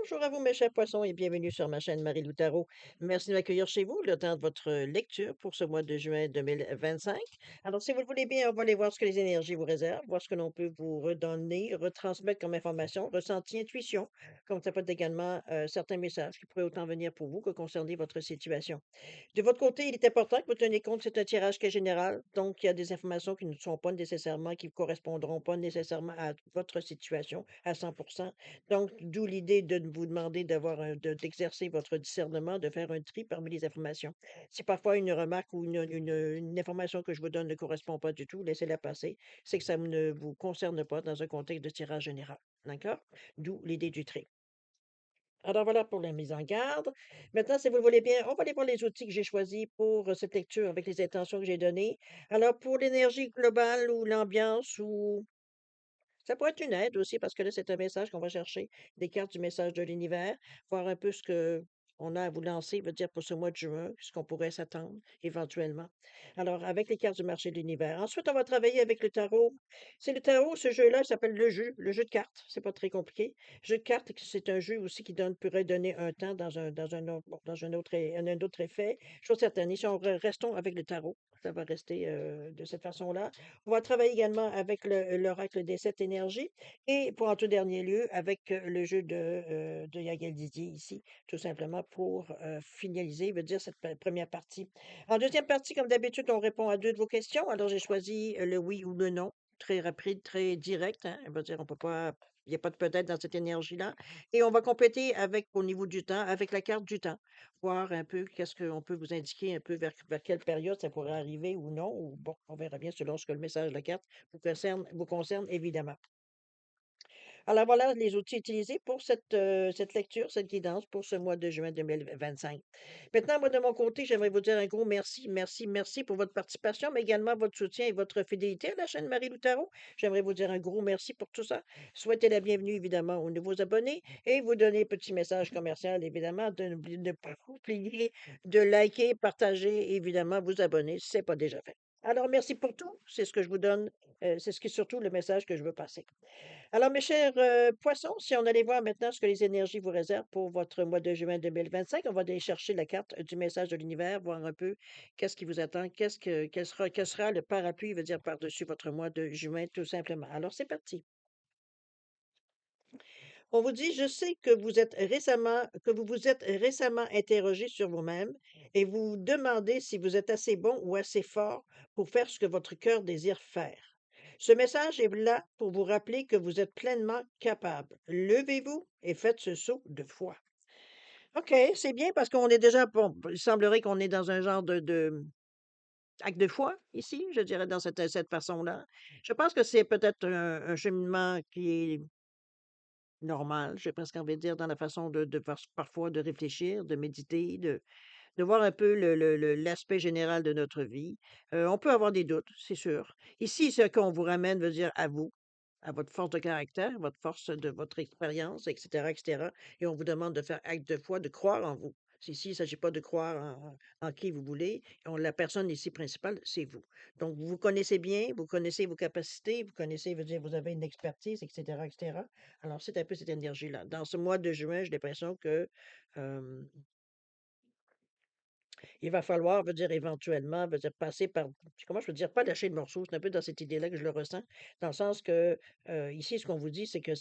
Bonjour à vous, mes chers poissons, et bienvenue sur ma chaîne Marie-Lou Tarot. Merci de m'accueillir chez vous, le temps de votre lecture pour ce mois de juin 2025. Alors, si vous le voulez bien, on va aller voir ce que les énergies vous réservent, voir ce que l'on peut vous redonner, retransmettre comme information, ressenti, intuition, comme ça peut être également certains messages qui pourraient autant venir pour vous que concerner votre situation. De votre côté, il est important que vous teniez compte que c'est un tirage qui est général, donc il y a des informations qui ne sont pas nécessairement, qui ne correspondront pas nécessairement à votre situation à 100%. Donc, d'où l'idée de vous demander d'exercer votre discernement, de faire un tri parmi les informations. Si parfois une remarque ou une information que je vous donne ne correspond pas du tout, laissez-la passer. C'est que ça ne vous concerne pas dans un contexte de tirage général. D'accord? D'où l'idée du tri. Alors voilà pour la mise en garde. Maintenant, si vous le voulez bien, on va aller voir les outils que j'ai choisis pour cette lecture avec les intentions que j'ai données. Alors, pour l'énergie globale ou l'ambiance, ou ça pourrait être une aide aussi, parce que là, c'est un message qu'on va chercher, des cartes du message de l'univers, voir un peu ce que on a à vous lancer, veut dire pour ce mois de juin, ce qu'on pourrait s'attendre éventuellement. Alors, avec les cartes du marché de l'univers. Ensuite, on va travailler avec le tarot. C'est le tarot, ce jeu-là, il s'appelle le jeu de cartes. C'est pas très compliqué. Jeu de cartes, c'est un jeu aussi qui pourrait donner un temps dans un autre, bon, dans un autre effet. Chose certaine, si on restons avec le tarot, ça va rester de cette façon-là. On va travailler également avec l'oracle des 7 énergies et pour en tout dernier lieu, avec le jeu de Yael Didier ici, tout simplement pour finaliser, veut dire cette première partie. En deuxième partie, comme d'habitude, on répond à deux de vos questions. Alors, j'ai choisi le oui ou le non, très rapide, très direct, hein. On va dire, on peut pas, il n'y a pas de peut-être dans cette énergie-là. Et on va compléter avec, au niveau du temps, avec la carte du temps, voir un peu qu'est-ce qu'on peut vous indiquer un peu vers quelle période ça pourrait arriver ou non, ou bon, on verra bien selon ce que le message de la carte vous concerne évidemment. Alors voilà les outils utilisés pour cette lecture, cette guidance pour ce mois de juin 2025. Maintenant, moi, de mon côté, j'aimerais vous dire un gros merci, merci, merci pour votre participation, mais également votre soutien et votre fidélité à la chaîne Marie Loutaro. J'aimerais vous dire un gros merci pour tout ça. Souhaitez la bienvenue, évidemment, aux nouveaux abonnés et vous donner petit message commercial, évidemment, de ne pas oublier de liker, partager, évidemment, vous abonner si ce n'est pas déjà fait. Alors, merci pour tout. C'est ce que je vous donne. C'est ce qui est surtout le message que je veux passer. Alors, mes chers poissons, si on allait voir maintenant ce que les énergies vous réservent pour votre mois de juin 2025, on va aller chercher la carte du message de l'univers, voir un peu qu'est-ce qui vous attend, quel sera le parapluie, veut dire par-dessus votre mois de juin, tout simplement. Alors, c'est parti. On vous dit, je sais que vous vous êtes récemment interrogé sur vous-même et vous vous demandez si vous êtes assez bon ou assez fort pour faire ce que votre cœur désire faire. Ce message est là pour vous rappeler que vous êtes pleinement capable. Levez-vous et faites ce saut de foi. OK, c'est bien parce qu'on est déjà, bon, il semblerait qu'on est dans un genre de acte de foi ici, je dirais, dans cette façon-là. Je pense que c'est peut-être un cheminement qui est normal, j'ai presque envie de dire, dans la façon parfois de réfléchir, de méditer, de voir un peu l'aspect général de notre vie. On peut avoir des doutes, c'est sûr. Ici, ce qu'on vous ramène veut dire à vous, à votre force de caractère, votre force de votre expérience, etc., etc. Et on vous demande de faire acte de foi, de croire en vous. Ici, il ne s'agit pas de croire en qui vous voulez. La personne ici principale, c'est vous. Donc, vous vous connaissez bien, vous connaissez vos capacités, vous connaissez, veut dire, vous avez une expertise, etc., etc. Alors, c'est un peu cette énergie-là. Dans ce mois de juin, j'ai l'impression que euh, il va falloir, veut dire éventuellement, veut dire passer par, comment je veux dire, pas lâcher le morceau, c'est un peu dans cette idée-là que je le ressens, dans le sens que ici, ce qu'on vous dit, c'est que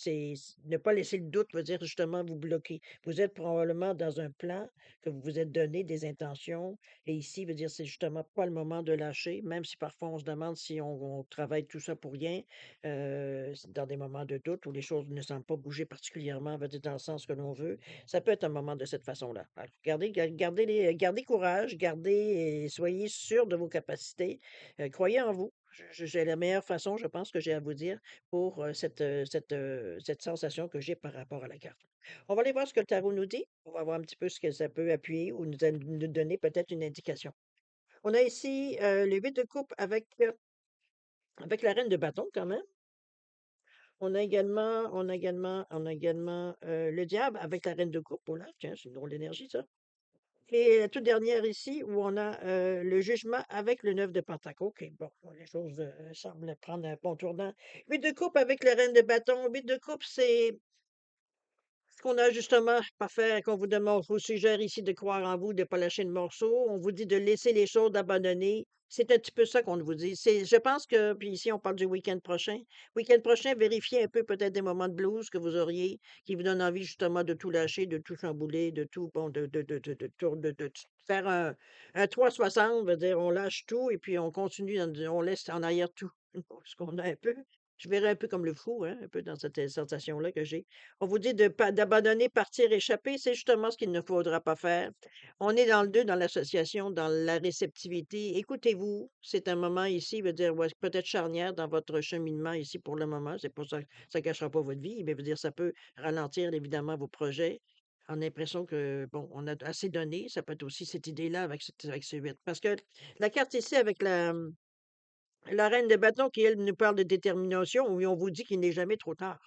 ne pas laisser le doute, veut dire justement vous bloquer. Vous êtes probablement dans un plan que vous vous êtes donné, des intentions, et ici, veut dire, c'est justement pas le moment de lâcher, même si parfois on se demande si on travaille tout ça pour rien, c'est dans des moments de doute où les choses ne semblent pas bouger particulièrement, veut dire dans le sens que l'on veut. Ça peut être un moment de cette façon-là. Alors, gardez courage, gardez et soyez sûr de vos capacités. Croyez en vous. J'ai la meilleure façon, je pense, que j'ai à vous dire pour cette sensation que j'ai par rapport à la carte. On va aller voir ce que le tarot nous dit. On va voir un petit peu ce que ça peut appuyer ou nous donner peut-être une indication. On a ici le 8 de coupe avec la reine de bâton quand même. On a également le diable avec la reine de coupe. Oh là, tiens, c'est une drôle d'énergie, ça. Et la toute dernière ici, où on a le jugement avec le 9 de Pentacle. OK, bon, les choses semblent prendre un bon tournant. 8 de coupe avec la reine de bâton. 8 de coupe, Qu'on a justement pas fait, qu'on vous demande, on vous suggère ici de croire en vous, de pas lâcher le morceau. On vous dit de laisser les choses, d'abandonner. C'est un petit peu ça qu'on vous dit. Je pense que, puis ici, on parle du week-end prochain. Week-end prochain, vérifiez un peu peut-être des moments de blues que vous auriez, qui vous donnent envie justement de tout lâcher, de tout chambouler, de tout, bon, de faire un 360, veut dire, on lâche tout et puis on continue, on laisse en arrière tout. Ce qu'on a un peu. Je verrais un peu comme le fou, hein, un peu dans cette sensation-là que j'ai. On vous dit de pas d'abandonner, partir, échapper, c'est justement ce qu'il ne faudra pas faire. On est dans le 2, dans l'association, dans la réceptivité. Écoutez-vous, c'est un moment ici, veut dire, ouais, peut-être charnière dans votre cheminement ici pour le moment. C'est pas ça, ça gâchera pas votre vie, mais veut dire, ça peut ralentir évidemment vos projets. On a l'impression que, bon, on a assez donné. Ça peut être aussi cette idée-là avec ce 8. Parce que la carte ici avec la reine de bâton qui, elle, nous parle de détermination, où on vous dit qu'il n'est jamais trop tard.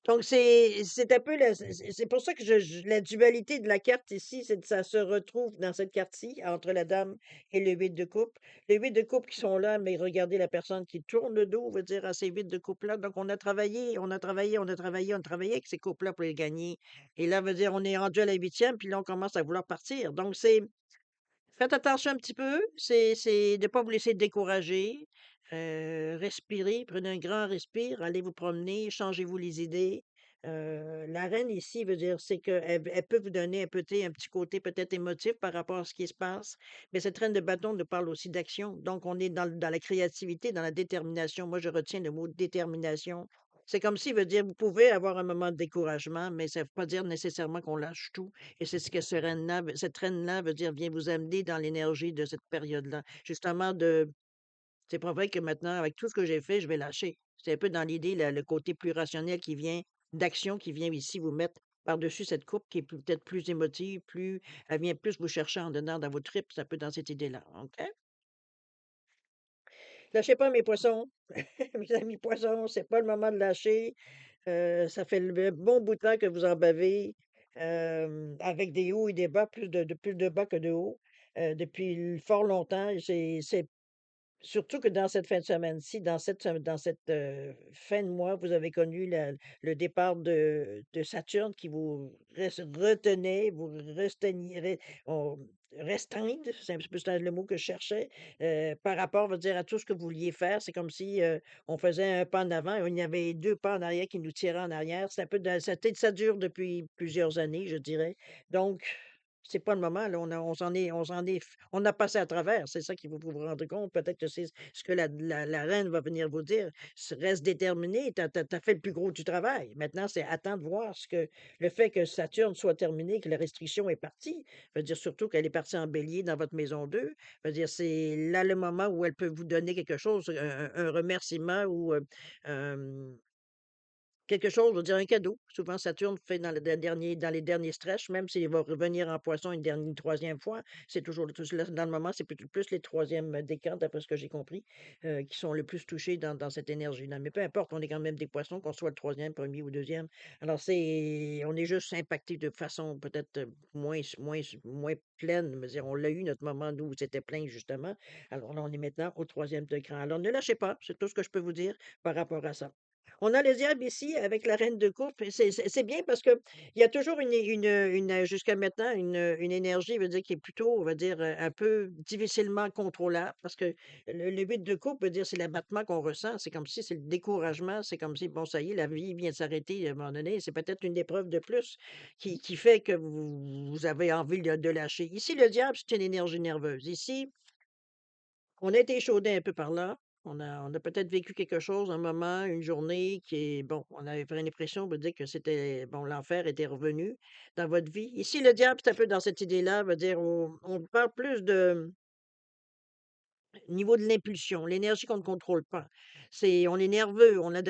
Donc c'est un peu la c'est pour ça que la dualité de la carte ici, c'est que ça se retrouve dans cette carte-ci, entre la dame et le 8 de coupe. Les 8 de coupe qui sont là, mais regardez la personne qui tourne le dos, veut dire à ces 8 de coupe-là. Donc on a travaillé, on a travaillé, on a travaillé, on a travaillé avec ces couples-là pour les gagner. Et là, veut dire on est rendu à la huitième, puis là, on commence à vouloir partir. Donc faites attention un petit peu, c'est de ne pas vous laisser décourager. Respirez, prenez un grand respire, allez vous promener, changez-vous les idées. La reine ici veut dire, c'est qu'elle peut vous donner un petit côté peut-être émotif par rapport à ce qui se passe, mais cette reine de bâton nous parle aussi d'action. Donc, on est dans la créativité, dans la détermination. Moi, je retiens le mot détermination. C'est comme si veut dire, vous pouvez avoir un moment de découragement, mais ça ne veut pas dire nécessairement qu'on lâche tout. Et c'est ce que cette reine-là veut dire, vient vous amener dans l'énergie de cette période-là. Justement, c'est pas vrai que maintenant, avec tout ce que j'ai fait, je vais lâcher. C'est un peu dans l'idée, le côté plus rationnel qui vient, d'action qui vient ici vous mettre par-dessus cette coupe qui est peut-être plus émotive, elle vient plus vous chercher en dedans dans vos tripes, c'est un peu dans cette idée-là. OK? Lâchez pas mes poissons. Mes amis poissons, c'est pas le moment de lâcher. Ça fait le bon bout de temps que vous en bavez, avec des hauts et des bas, plus de bas que de hauts, depuis fort longtemps. C'est surtout que dans cette fin de semaine-ci, dans cette, fin de mois, vous avez connu le départ de Saturne qui vous retenait, vous resteignait on restreindre, c'est un petit peu ça le mot que je cherchais, par rapport, on va dire, à tout ce que vous vouliez faire. C'est comme si, on faisait un pas en avant et il y avait 2 pas en arrière qui nous tiraient en arrière. C'est un peu de ça dure depuis plusieurs années, je dirais. Donc c'est pas le moment, là, on a passé à travers, c'est ça qu'il faut vous rendre compte. Peut-être que c'est ce que la reine va venir vous dire. Reste déterminé, tu as fait le plus gros du travail. Maintenant, c'est attends de voir ce que le fait que Saturne soit terminé, que la restriction est partie, veut dire surtout qu'elle est partie en bélier dans votre maison 2. Veut dire c'est là le moment où elle peut vous donner quelque chose, un remerciement ou, quelque chose, on va dire un cadeau. Souvent, Saturne fait dans les derniers stretches, même s'il va revenir en poisson une troisième fois, c'est toujours dans le moment, c'est plus les troisièmes décans, d'après ce que j'ai compris, qui sont le plus touchés dans cette énergie-là. Mais peu importe, on est quand même des poissons, qu'on soit le troisième, premier ou deuxième. Alors, on est juste impacté de façon peut-être moins pleine. Mais dire, on l'a eu notre moment où c'était plein, justement. Alors là, on est maintenant au troisième degré. Alors, ne lâchez pas, c'est tout ce que je peux vous dire par rapport à ça. On a le diable ici avec la reine de coupe et c'est bien parce que il y a toujours jusqu'à maintenant une énergie, veut dire qui est plutôt, on va dire, un peu difficilement contrôlable parce que le 8 de coupe veut dire c'est l'abattement qu'on ressent, c'est comme si c'est le découragement, c'est comme si bon ça y est, la vie vient de s'arrêter à un moment donné, c'est peut-être une épreuve de plus qui fait que vous avez envie de lâcher. Ici, le diable, c'est une énergie nerveuse. Ici, on a été échaudé un peu par là. On a peut-être vécu quelque chose, un moment, une journée qui est bon, on avait vraiment l'impression de dire que c'était bon, l'enfer était revenu dans votre vie. Ici, le diable, c'est un peu dans cette idée-là, veut dire on parle plus de niveau de l'impulsion, l'énergie qu'on ne contrôle pas. On est nerveux, on a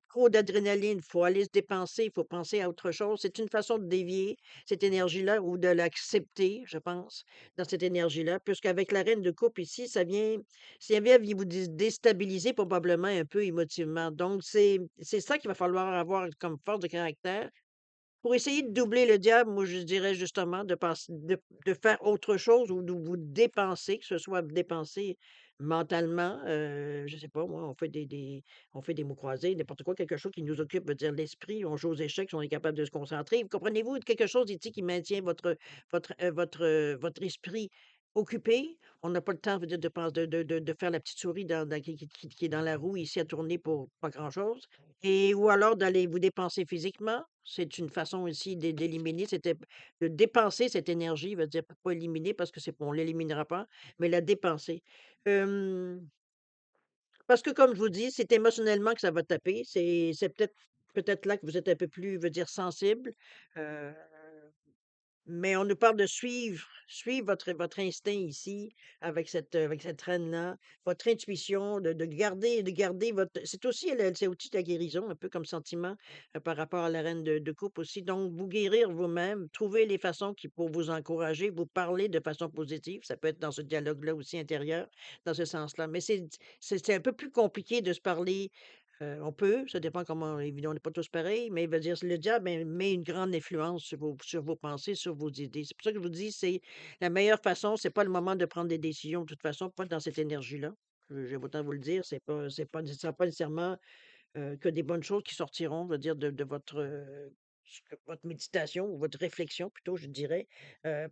trop d'adrénaline, il faut aller se dépenser, il faut penser à autre chose. C'est une façon de dévier cette énergie-là ou de l'accepter, je pense, dans cette énergie-là, puisqu'avec la reine de coupe ici, ça vient vous déstabiliser probablement un peu émotivement. Donc, c'est ça qu'il va falloir avoir comme force de caractère pour essayer de doubler le diable, moi, je dirais justement de faire autre chose ou de vous dépenser, que ce soit dépenser mentalement, je sais pas moi, on fait des mots croisés, n'importe quoi, quelque chose qui nous occupe, veut dire l'esprit, on joue aux échecs, on est capable de se concentrer. Vous comprenez-vous? Quelque chose ici qui maintient votre esprit occupé. On n'a pas le temps, veut dire, de faire la petite souris qui est dans la roue ici à tourner pour pas grand-chose et ou alors d'aller vous dépenser physiquement. C'est une façon ici d'éliminer de dépenser cette énergie, veut dire pas éliminer parce que c'est on l'éliminera pas, mais la dépenser. Hem, Parce que comme je vous dis, c'est émotionnellement que ça va taper. C'est peut-être là que vous êtes un peu plus, veut dire sensible, heu mais on nous parle de suivre votre instinct ici avec cette reine-là, votre intuition, de garder votre c'est aussi c'est aussi de la guérison, un peu comme sentiment, par rapport à la reine de coupe aussi. Donc vous guérir vous-même, trouver les façons qui pour vous encourager, vous parler de façon positive. Ça peut être dans ce dialogue-là aussi intérieur, dans ce sens-là. Mais c'est un peu plus compliqué de se parler. On peut, ça dépend comment évidemment, on n'est pas tous pareils, mais il veut dire le diable met une grande influence sur vos pensées, sur vos idées. C'est pour ça que je vous dis, c'est la meilleure façon, c'est pas le moment de prendre des décisions, de toute façon, pas dans cette énergie-là. Je vais autant vous le dire, c'est pas nécessairement que des bonnes choses qui sortiront, on va dire, de votre, votre méditation ou votre réflexion plutôt, je dirais,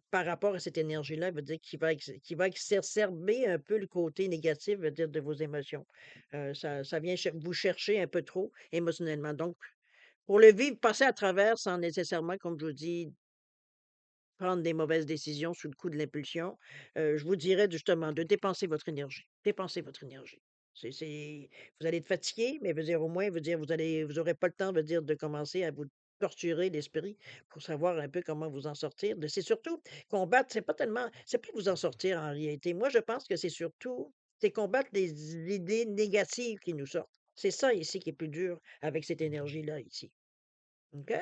par rapport à cette énergie-là, veut dire qui va exacerber un peu le côté négatif, veut dire, de vos émotions. Ça vient vous chercher un peu trop émotionnellement. Donc, pour le vivre, passer à travers sans nécessairement, comme je vous dis, prendre des mauvaises décisions sous le coup de l'impulsion, je vous dirais justement de dépenser votre énergie. Dépensez votre énergie. Vous allez être fatigué, mais veut dire au moins, veut dire vous aurez pas le temps, veut dire de commencer à vous torturer l'esprit pour savoir un peu comment vous en sortir. C'est surtout combattre, c'est pas vous en sortir en réalité. Moi, je pense que c'est combattre les idées négatives qui nous sortent. C'est ça ici qui est plus dur avec cette énergie-là ici. OK?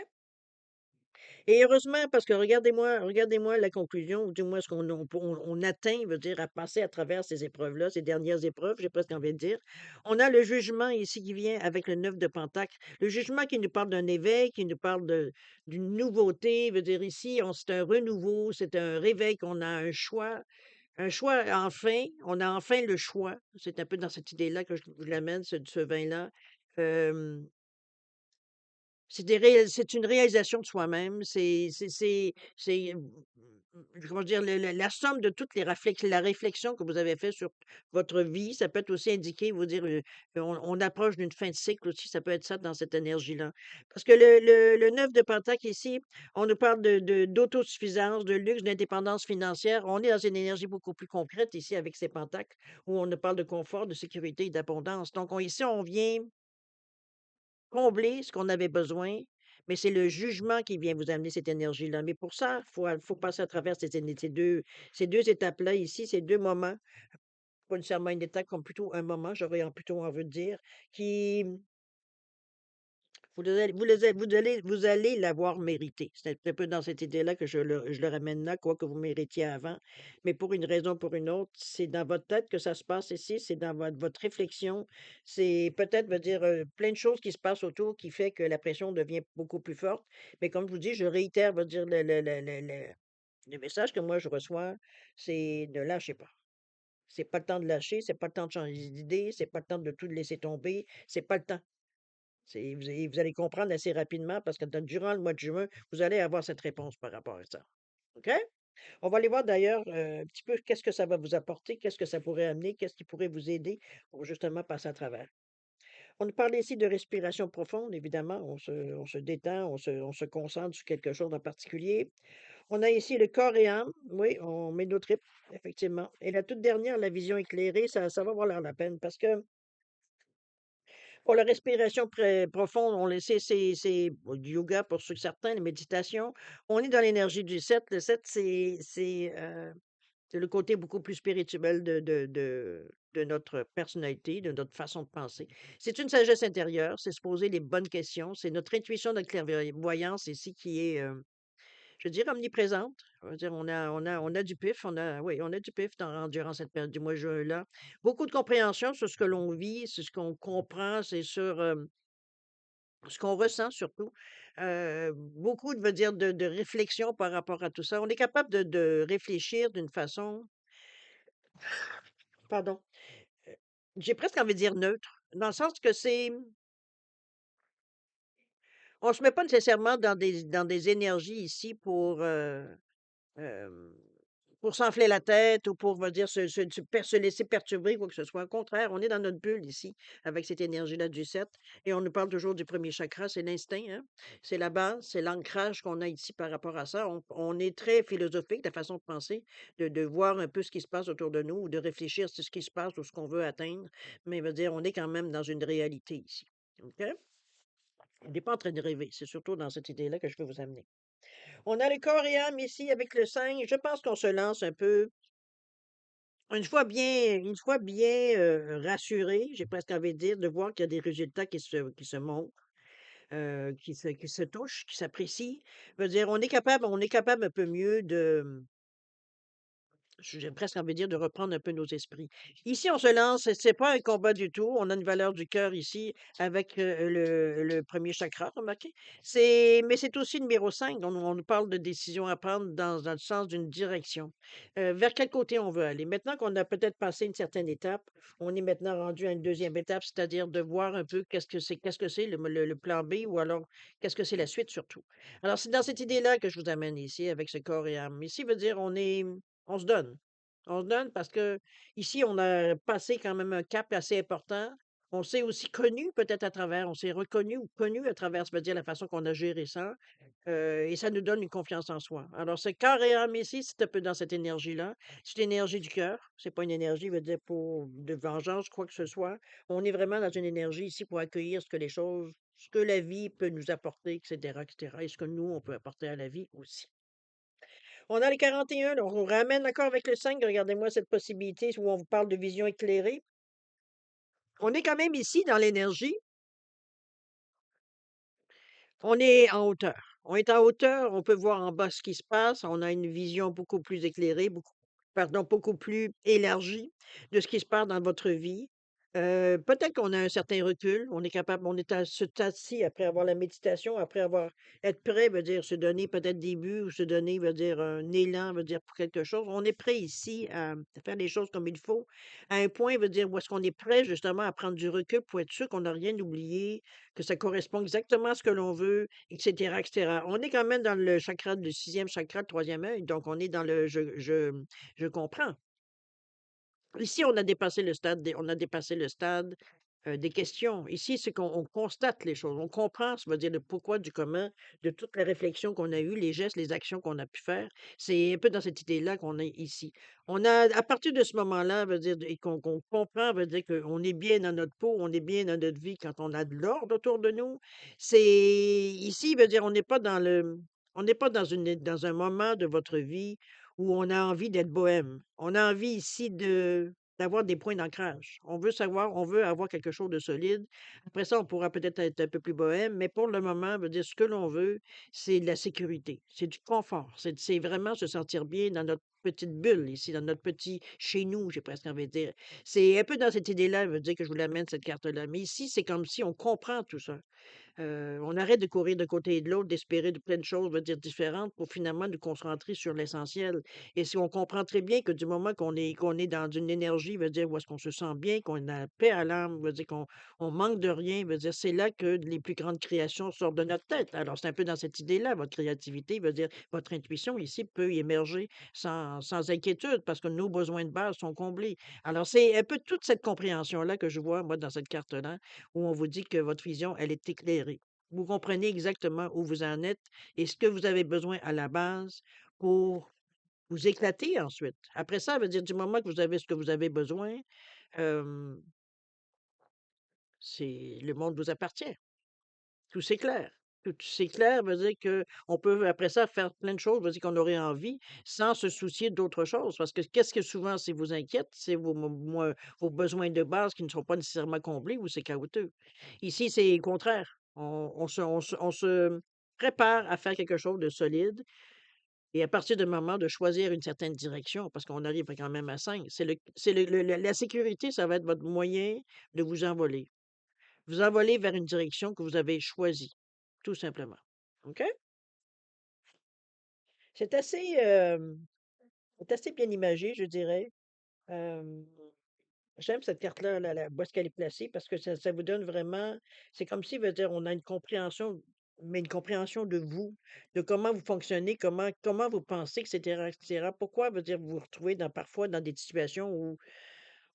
Et heureusement, parce que regardez-moi la conclusion, ou du moins ce qu'on atteint, veut dire, à passer à travers ces épreuves-là, ces dernières épreuves, j'ai presque envie de dire. On a le jugement ici qui vient avec le 9 de Pentacle. Le jugement qui nous parle d'un éveil, qui nous parle d'une nouveauté, veut dire ici, c'est un renouveau, c'est un réveil, qu'on a un choix enfin, on a enfin le choix. C'est un peu dans cette idée-là que je vous l'amène, ce vin-là. C'est une réalisation de soi-même, comment dire? Le la somme de toutes les la réflexion que vous avez fait sur votre vie. Ça peut être aussi indiqué, vous dire, on approche d'une fin de cycle aussi, ça peut être ça dans cette énergie-là. Parce que le 9 de Pentacle ici, on nous parle d'autosuffisance, de luxe, d'indépendance financière. On est dans une énergie beaucoup plus concrète ici avec ces pentacles, où on nous parle de confort, de sécurité et d'abondance. Donc ici, on vient combler ce qu'on avait besoin, mais c'est le jugement qui vient vous amener cette énergie-là. Mais pour ça, faut passer à travers ces 2 étapes-là ici, ces 2 moments, pas nécessairement une étape comme plutôt un moment, plutôt envie de dire, qui vous allez l'avoir mérité. C'est un peu dans cette idée-là que je le ramène là, quoi que vous méritiez avant. Mais pour une raison ou pour une autre, c'est dans votre tête que ça se passe ici, c'est dans votre réflexion. C'est peut-être, veut dire, plein de choses qui se passent autour qui fait que la pression devient beaucoup plus forte. Mais comme je vous dis, je réitère, veut dire, le message que moi je reçois, c'est ne lâchez pas. C'est pas le temps de lâcher, c'est pas le temps de changer d'idée, c'est pas le temps de tout laisser tomber, c'est pas le temps. Vous allez comprendre assez rapidement parce que durant le mois de juin, vous allez avoir cette réponse par rapport à ça. OK? On va aller voir d'ailleurs, un petit peu qu'est-ce que ça va vous apporter, qu'est-ce que ça pourrait amener, qu'est-ce qui pourrait vous aider pour justement passer à travers. On nous parle ici de respiration profonde, évidemment, on se détend, on se concentre sur quelque chose en particulier. On a ici le corps et âme, oui, on met nos tripes, effectivement. Et la toute dernière, la vision éclairée, ça va valoir la peine parce que pour la respiration profonde, on le sait, c'est bon, du yoga pour ceux certains, la méditation. On est dans l'énergie du 7. Le 7, c'est le côté beaucoup plus spirituel de notre personnalité, de notre façon de penser. C'est une sagesse intérieure, c'est se poser les bonnes questions. C'est notre intuition, notre clairvoyance ici qui est, je dirais omniprésente. On va dire, on a du pif, oui, on a du pif durant cette période du mois de juin-là. Beaucoup de compréhension sur ce que l'on vit, sur ce qu'on comprend, c'est sur, ce qu'on ressent surtout. Beaucoup veut dire de réflexion par rapport à tout ça. On est capable de réfléchir d'une façon pardon, j'ai presque envie de dire neutre, dans le sens que on se met pas nécessairement dans des énergies ici hem, pour s'enfler la tête ou pour, on va dire, se laisser perturber, quoi que ce soit. Au contraire, on est dans notre bulle ici, avec cette énergie-là du 7 et on nous parle toujours du premier chakra, c'est l'instinct, hein. C'est la base, c'est l'ancrage qu'on a ici par rapport à ça. On est très philosophique, de façon de penser, de voir un peu ce qui se passe autour de nous ou de réfléchir sur ce qui se passe ou ce qu'on veut atteindre, mais veut dire, on est quand même dans une réalité ici. OK? On n'est pas en train de rêver, c'est surtout dans cette idée-là que je veux vous amener. On a le corps et âme ici avec le 5. Je pense qu'on se lance un peu une fois bien, rassuré, j'ai presque envie de dire, de voir qu'il y a des résultats qui se montrent, qui se touchent, qui s'apprécient. Veut dire, on est capable un peu mieux de j'ai presque envie de dire de reprendre un peu nos esprits. Ici, on se lance, c'est pas un combat du tout. On a une valeur du cœur ici avec le premier chakra, remarquez. Mais c'est aussi numéro 5. On nous parle de décisions à prendre dans le sens d'une direction. Vers quel côté on veut aller? Maintenant qu'on a peut-être passé une certaine étape, on est maintenant rendu à une deuxième étape, c'est-à-dire de voir un peu qu'est-ce que c'est le plan B ou alors qu'est-ce que c'est la suite surtout. Alors, c'est dans cette idée-là que je vous amène ici avec ce corps et âme. Ici veut dire on se donne. On se donne parce que ici on a passé quand même un cap assez important. On s'est aussi connu peut-être on s'est reconnu ou connu à travers, ça veut dire la façon qu'on a géré ça, et ça nous donne une confiance en soi. Alors ce corps et âme ici, c'est un peu dans cette énergie-là. C'est l'énergie du cœur. C'est pas une énergie, veut dire pour de vengeance, quoi que ce soit. On est vraiment dans une énergie ici pour accueillir ce que la vie peut nous apporter, et cetera, et cetera, et ce que nous, on peut apporter à la vie aussi. On a les 41, donc on ramène encore avec le 5. Regardez-moi cette possibilité où on vous parle de vision éclairée. On est quand même ici dans l'énergie. On est en hauteur. On est en hauteur, on peut voir en bas ce qui se passe. On a une vision beaucoup plus éclairée, beaucoup plus élargie de ce qui se passe dans votre vie. Peut-être qu'on a un certain recul. On est à ce stade-ci après avoir la méditation, après avoir être prêt veut dire se donner peut-être des buts ou se donner veut dire un élan, veut dire pour quelque chose. On est prêt ici à faire les choses comme il faut. À un point, veut dire où est-ce qu'on est prêt justement à prendre du recul pour être sûr qu'on n'a rien oublié, que ça correspond exactement à ce que l'on veut, et cetera, et cetera. On est quand même dans le sixième chakra, le troisième œil, donc on est dans le je comprends. Ici, on a dépassé le stade, des questions. Ici, c'est qu'on constate les choses. On comprend, ça veut dire le pourquoi du comment de toutes les réflexions qu'on a eues, les gestes, les actions qu'on a pu faire. C'est un peu dans cette idée-là qu'on est ici. À partir de ce moment-là, veut dire et qu'on comprend, veut dire qu'on est bien dans notre peau, on est bien dans notre vie quand on a de l'ordre autour de nous. C'est ici, veut dire on n'est pas dans un moment de votre vie où on a envie d'être bohème. On a envie ici d'avoir des points d'ancrage. On veut avoir quelque chose de solide. Après ça, on pourra peut-être être un peu plus bohème, mais pour le moment, veut dire ce que l'on veut, c'est de la sécurité, c'est du confort, c'est vraiment se sentir bien dans notre petite bulle ici, dans notre petit chez nous, j'ai presque envie de dire. C'est un peu dans cette idée-là, veut dire que je vous l'amène cette carte-là. Mais ici, c'est comme si on comprend tout ça. On arrête de courir de côté et de l'autre, d'espérer de plein de choses, veut dire différentes, pour finalement nous concentrer sur l'essentiel. Et si on comprend très bien que du moment qu'on est dans une énergie, veut dire où est-ce qu'on se sent bien, qu'on a paix à l'âme, veut dire qu'on manque de rien, veut dire c'est là que les plus grandes créations sortent de notre tête. Alors c'est un peu dans cette idée-là, votre créativité, veut dire votre intuition ici peut émerger sans inquiétude parce que nos besoins de base sont comblés. Alors c'est un peu toute cette compréhension-là que je vois, moi, dans cette carte-là où on vous dit que votre vision, elle est éclairée. Vous comprenez exactement où vous en êtes et ce que vous avez besoin à la base pour vous éclater ensuite. Après ça, ça veut dire du moment que vous avez ce que vous avez besoin, hem, c'est le monde vous appartient. Tout s'éclaire. Tout s'éclaire veut dire qu'on peut après ça faire plein de choses, veut dire qu'on aurait envie, sans se soucier d'autre chose. Parce que qu'est-ce que souvent c'est vous inquiète? C'est vos besoins de base qui ne sont pas nécessairement comblés ou c'est chaotique. Ici, c'est le contraire. On se prépare à faire quelque chose de solide et à partir du moment de choisir une certaine direction, parce qu'on arrive quand même à 5, la sécurité, ça va être votre moyen de vous envoler. Vous envoler vers une direction que vous avez choisie, tout simplement. OK? C'est assez, c'est assez bien imagé, je dirais. Hem J'aime cette carte-là, où est-ce qu'elle est placée parce que ça vous donne vraiment c'est comme si, veut dire, on a une compréhension, mais une compréhension de vous, de comment vous fonctionnez, comment vous pensez, et cetera, et cetera. Pourquoi, veut dire, vous vous retrouvez parfois dans des situations où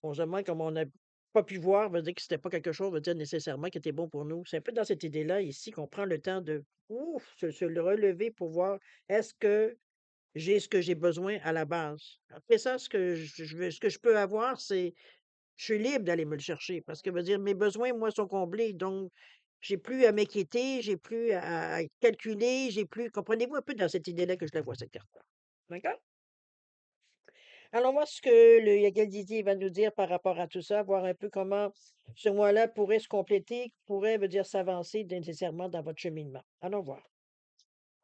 on se demande comment on n'a pas pu voir, veut dire que c'était pas quelque chose, veut dire, nécessairement qui était bon pour nous. C'est un peu dans cette idée-là ici qu'on prend le temps de, ouf, se le relever pour voir est-ce que j'ai ce que j'ai besoin à la base. Après ça, ce que je peux avoir, c'est je suis libre d'aller me le chercher parce que veut dire mes besoins, moi, sont comblés. Donc, j'ai plus à m'inquiéter, j'ai plus à calculer, j'ai plus comprenez-vous un peu dans cette idée-là que je la vois, cette carte-là. D'accord? Allons voir ce que le Yagal Didier va nous dire par rapport à tout ça, voir un peu comment ce mois-là pourrait se compléter, pourrait, veut dire, s'avancer nécessairement dans votre cheminement. Allons voir.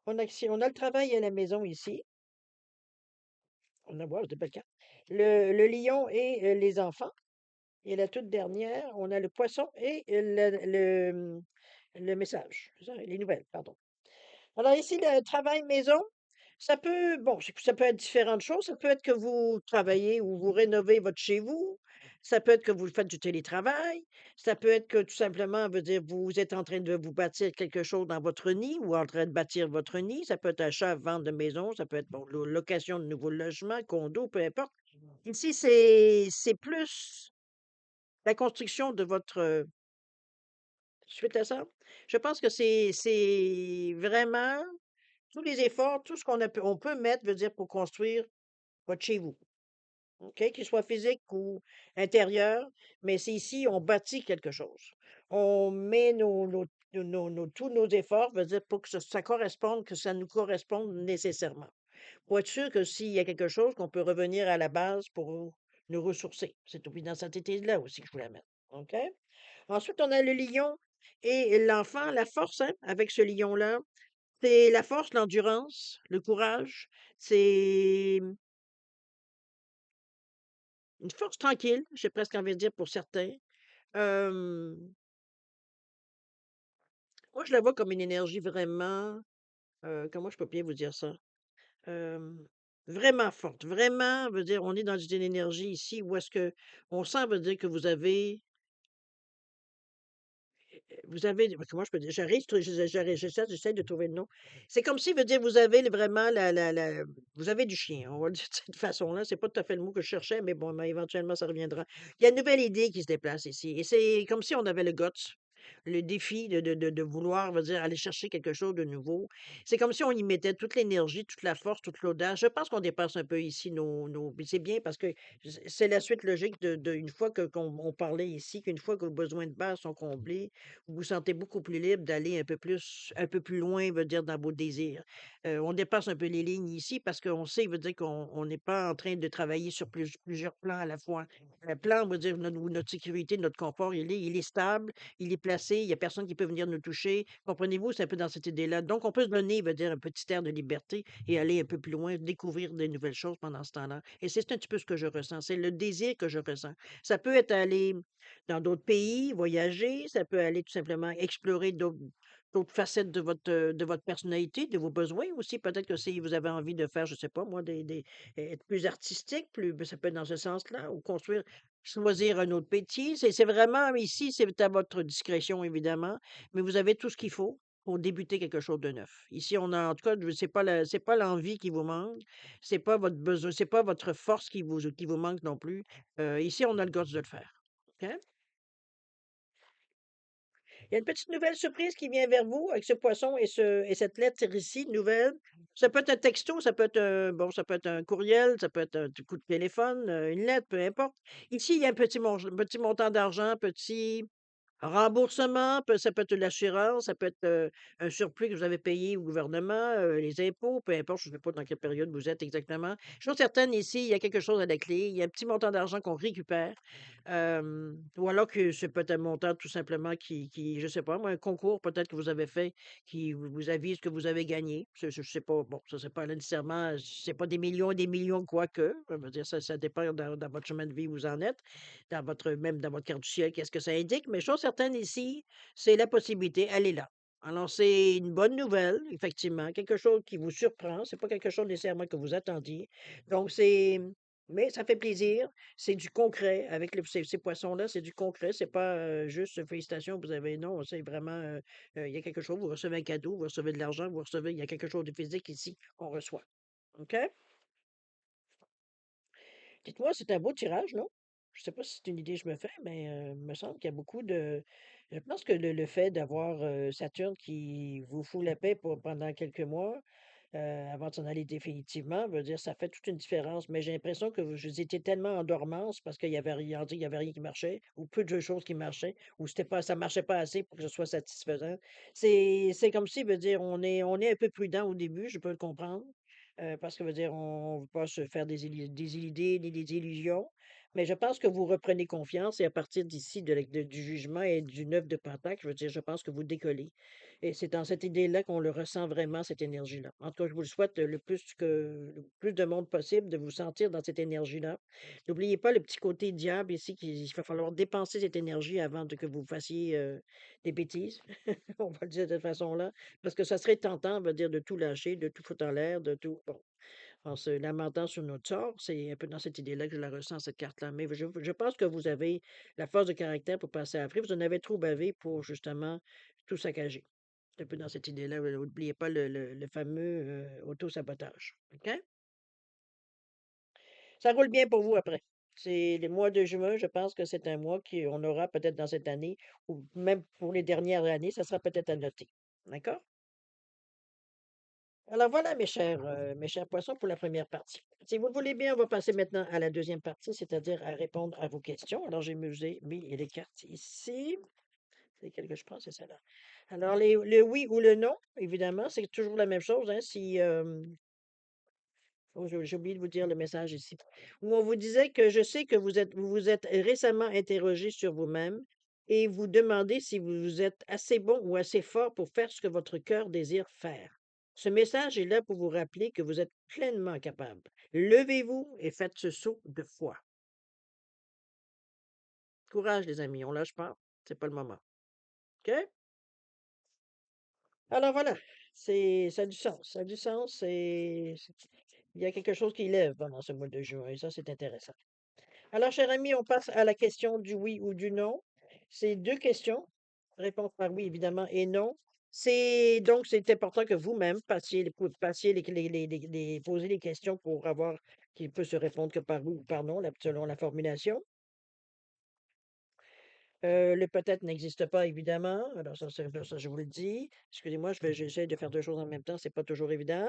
On a le travail à la maison ici. On a voir, c'est belle carte. Le lion et les enfants. Et la toute dernière, on a le poisson et le message. C'est ça? Les nouvelles, pardon. Alors ici, le travail maison, ça peut, bon, ça peut être différentes choses. Ça peut être que vous travaillez ou vous rénovez votre chez vous. Ça peut être que vous faites du télétravail. Ça peut être que tout simplement, veut dire, vous êtes en train de vous bâtir quelque chose dans votre nid ou en train de bâtir votre nid. Ça peut être achat, vente de maison. Ça peut être bon, location de nouveaux logements, condos, peu importe. Ici, c'est plus la construction de votre, suite à ça, je pense que c'est vraiment tous les efforts, tout ce on peut mettre, veut dire, pour construire votre chez vous, OK? Qu'il soit physique ou intérieur, mais c'est ici, on bâtit quelque chose. On met tous nos efforts, veut dire, pour que ça corresponde, que ça nous corresponde nécessairement. Pour être sûr que s'il y a quelque chose, qu'on peut revenir à la base pour nous ressourcer. C'est tout puis dans cette idée-là aussi que je voulais mettre, OK? Ensuite, on a le lion et l'enfant, la force, hein, avec ce lion-là, c'est la force, l'endurance, le courage. C'est une force tranquille, j'ai presque envie de dire pour certains. Hem, Moi, je la vois comme une énergie vraiment, comment je peux bien vous dire ça? Hem, Vraiment forte, vraiment, veut dire, on est dans une énergie ici où est-ce que on sent, veut dire, que vous avez comment je peux dire? J'essaie de trouver le nom. C'est comme si, veut dire, vous avez vraiment vous avez du chien, on va le dire de cette façon-là. C'est pas tout à fait le mot que je cherchais, mais bon, mais éventuellement, ça reviendra. Il y a une nouvelle idée qui se déplace ici et c'est comme si on avait le guts, le défi de vouloir, veut dire, aller chercher quelque chose de nouveau. C'est comme si on y mettait toute l'énergie, toute la force, toute l'audace. Je pense qu'on dépasse un peu ici nos mais c'est bien parce que c'est la suite logique une fois qu'on on parlait ici, qu'une fois que vos besoins de base sont comblés, vous vous sentez beaucoup plus libre d'aller un peu plus loin, veut dire, dans vos désirs. On dépasse un peu les lignes ici parce qu'on sait, veut dire qu'on n'est pas en train de travailler sur plusieurs plans à la fois. Un plan veut dire où notre sécurité, notre confort, il est stable, il est placé, il y a personne qui peut venir nous toucher. Comprenez-vous? C'est un peu dans cette idée-là. Donc, on peut se donner, veut dire, un petit air de liberté et aller un peu plus loin, découvrir des nouvelles choses pendant ce temps-là. Et c'est un petit peu ce que je ressens. C'est le désir que je ressens. Ça peut être aller dans d'autres pays, voyager, ça peut aller tout simplement explorer d'autres facettes de votre personnalité, de vos besoins aussi. Peut-être que si vous avez envie de faire, je sais pas moi, être plus artistique, plus, ben, ça peut être dans ce sens-là, ou construire, choisir un autre métier. C'est vraiment ici, c'est à votre discrétion, évidemment, mais vous avez tout ce qu'il faut pour débuter quelque chose de neuf. Ici, on a, en tout cas, c'est pas l'envie qui vous manque, c'est pas votre besoin, c'est pas votre force qui vous manque non plus. Ici, on a le goût de le faire. OK? Il y a une petite nouvelle surprise qui vient vers vous avec ce poisson et cette lettre ici, nouvelle. Ça peut être un texto, ça peut être bon, ça peut être un courriel, ça peut être un petit coup de téléphone, une lettre, peu importe. Ici, il y a un petit montant d'argent, petit remboursement, ça peut être de l'assurance, ça peut être, un surplus que vous avez payé au gouvernement, les impôts, peu importe, je ne sais pas dans quelle période vous êtes exactement. Chose certaine ici, il y a quelque chose à la clé, il y a un petit montant d'argent qu'on récupère, ou alors que c'est peut-être un montant tout simplement je sais pas moi, un concours peut-être que vous avez fait qui vous avise que vous avez gagné. Je sais pas, bon, ça c'est pas nécessairement c'est pas des millions quoique, je veux dire ça dépend dans votre chemin de vie où vous en êtes même dans votre carte du ciel, qu'est-ce que ça indique, mais chose certaine ici, c'est la possibilité, elle est là. Alors, c'est une bonne nouvelle, effectivement, quelque chose qui vous surprend, c'est pas quelque chose nécessairement que vous attendiez. Donc, c'est Mais ça fait plaisir, c'est du concret avec ces poissons-là, c'est du concret, c'est pas, juste félicitations, vous avez non, c'est vraiment, il y a quelque chose, vous recevez un cadeau, vous recevez de l'argent, vous recevez il y a quelque chose de physique ici qu'on reçoit. OK? Dites-moi, c'est un beau tirage, non? Je sais pas si c'est une idée que je me fais, mais, il me semble qu'il y a beaucoup de je pense que le fait d'avoir, Saturne qui vous fout la paix pour pendant quelques mois, avant de s'en aller définitivement, veut dire ça fait toute une différence. Mais j'ai l'impression que vous étiez tellement en dormance parce qu'il y avait rien, il y avait rien qui marchait, ou peu de choses qui marchaient, ou c'était pas ça marchait pas assez pour que ce soit satisfaisant. C'est comme si, veut dire, on est un peu prudent au début, je peux le comprendre, parce que veut dire, on veut pas se faire des idées ni des illusions. Mais je pense que vous reprenez confiance et à partir d'ici du jugement et du 9 de Pentacle, je veux dire, je pense que vous décollez. Et c'est dans cette idée-là qu'on le ressent vraiment, cette énergie-là. En tout cas, je vous le souhaite le plus de monde possible de vous sentir dans cette énergie-là. N'oubliez pas le petit côté diable ici, qu'il va falloir dépenser cette énergie avant que vous fassiez des bêtises. On va le dire de cette façon-là. Parce que ça serait tentant, on va dire, de tout lâcher, de tout foutre en l'air, de tout. Bon, en se lamentant sur notre sort, c'est un peu dans cette idée-là que je la ressens, cette carte-là. Mais je pense que vous avez la force de caractère pour passer à la Vous en avez trop bavé pour justement tout saccager. C'est un peu dans cette idée-là. N'oubliez pas le fameux auto-sabotage. OK? Ça roule bien pour vous après. C'est le mois de juin, je pense que c'est un mois qu'on aura peut-être dans cette année, ou même pour les dernières années, ça sera peut-être à noter. D'accord? Alors voilà, mes chers poissons, pour la première partie. Si vous le voulez bien, on va passer maintenant à la deuxième partie, c'est-à-dire à répondre à vos questions. Alors, mis les cartes ici. C'est lesquelles que je prends? C'est celle-là. Alors, le oui ou le non, évidemment, c'est toujours la même chose, hein. Si, oh, j'ai oublié de vous dire le message ici. Où on vous disait que je sais que vous vous êtes récemment interrogé sur vous-même et vous demandez si vous êtes assez bon ou assez fort pour faire ce que votre cœur désire faire. Ce message est là pour vous rappeler que vous êtes pleinement capable. Levez-vous et faites ce saut de foi. Courage, les amis, on lâche pas. C'est pas le moment. OK? Alors voilà, ça a du sens. Ça a du sens et il y a quelque chose qui lève pendant ce mois de juin et ça, c'est intéressant. Alors, cher ami, on passe à la question du oui ou du non. C'est 2 questions, réponse par oui évidemment et non. C'est important que vous-même passiez poser les questions pour avoir qu'il peut se répondre que par oui ou par non, selon la formulation. Le peut-être n'existe pas évidemment, alors ça je vous le dis. Excusez-moi, j'essaie de faire 2 choses en même temps, c'est pas toujours évident.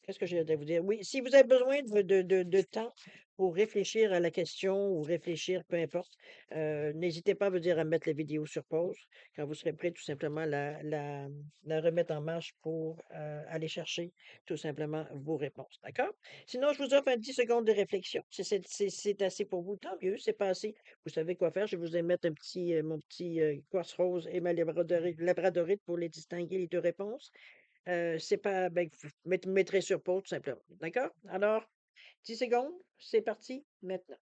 Qu'est-ce que j'ai à vous dire? Oui, si vous avez besoin de temps pour réfléchir à la question ou réfléchir, peu importe, n'hésitez pas à dire à mettre la vidéo sur pause. Quand vous serez prêt, tout simplement la remettre en marche pour aller chercher tout simplement vos réponses. D'accord? Sinon, je vous offre un 10 secondes de réflexion. Si c'est assez pour vous, tant mieux. C'est pas assez. Vous savez quoi faire. Je vais vous mettre mon petit quartz rose et ma labradorite pour les distinguer, les deux réponses. C'est pas ben, vous mettrez sur pause tout simplement. D'accord? Alors, 10 secondes, c'est parti maintenant.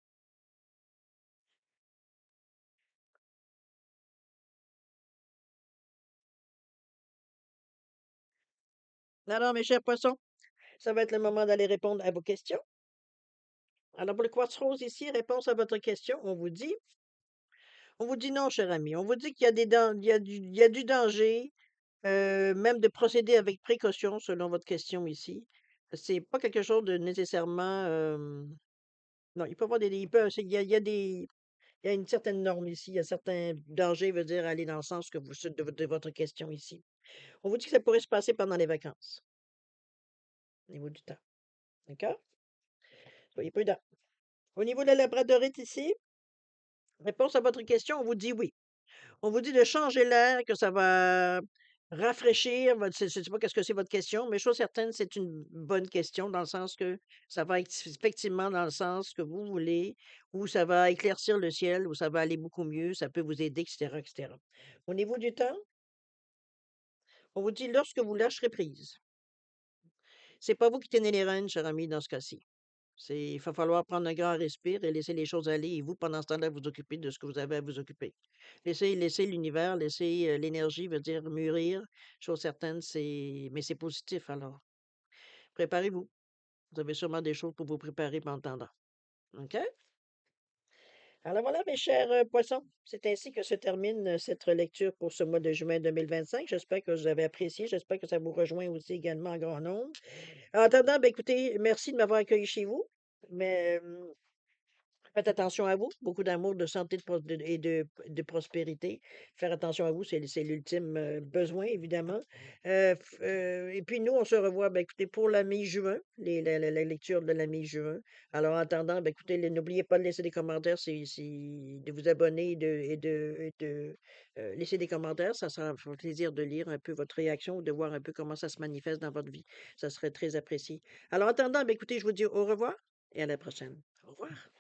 Alors, mes chers poissons, ça va être le moment d'aller répondre à vos questions. Alors, pour le quartz rose ici, réponse à votre question, on vous dit non, cher ami. On vous dit qu'il y a il y a du danger, même de procéder avec précaution selon votre question ici. C'est pas quelque chose de nécessairement, non, il peut y avoir il peut, il y a des il y a une certaine norme ici, il y a certains dangers, veut dire aller dans le sens que de votre question ici. On vous dit que ça pourrait se passer pendant les vacances, au niveau du temps. D'accord? Soyez prudents. Au niveau de la labradorite ici, réponse à votre question, on vous dit oui. On vous dit de changer l'air, que ça va rafraîchir. Je ne sais pas qu'est-ce que c'est votre question, mais chose certaine, c'est une bonne question dans le sens que ça va être effectivement dans le sens que vous voulez, ou ça va éclaircir le ciel, ou ça va aller beaucoup mieux, ça peut vous aider, etc., etc. Au niveau du temps, on vous dit lorsque vous lâcherez prise. C'est pas vous qui tenez les rênes, cher ami, dans ce cas-ci. Il va falloir prendre un grand respire et laisser les choses aller et vous, pendant ce temps-là, vous occuper de ce que vous avez à vous occuper. Laissez l'univers, laissez l'énergie, veut dire mûrir. Chose certaine, mais c'est positif alors. Préparez-vous. Vous avez sûrement des choses pour vous préparer pendant le temps. OK? Alors voilà, mes chers poissons, c'est ainsi que se termine cette lecture pour ce mois de juin 2025. J'espère que vous avez apprécié. J'espère que ça vous rejoint aussi également en grand nombre. En attendant, ben, écoutez, merci de m'avoir accueilli chez vous. Mais faites attention à vous, beaucoup d'amour, de santé et de prospérité. Faire attention à vous, c'est l'ultime besoin, évidemment. Et puis nous, on se revoit, ben, écoutez, pour la mi-juin, la lecture de la mi-juin. Alors, en attendant, ben, écoutez, n'oubliez pas de laisser des commentaires, de vous abonner et de laisser des commentaires. Ça sera un plaisir de lire un peu votre réaction, de voir un peu comment ça se manifeste dans votre vie. Ça serait très apprécié. Alors, en attendant, ben, écoutez, je vous dis au revoir et à la prochaine. Au revoir.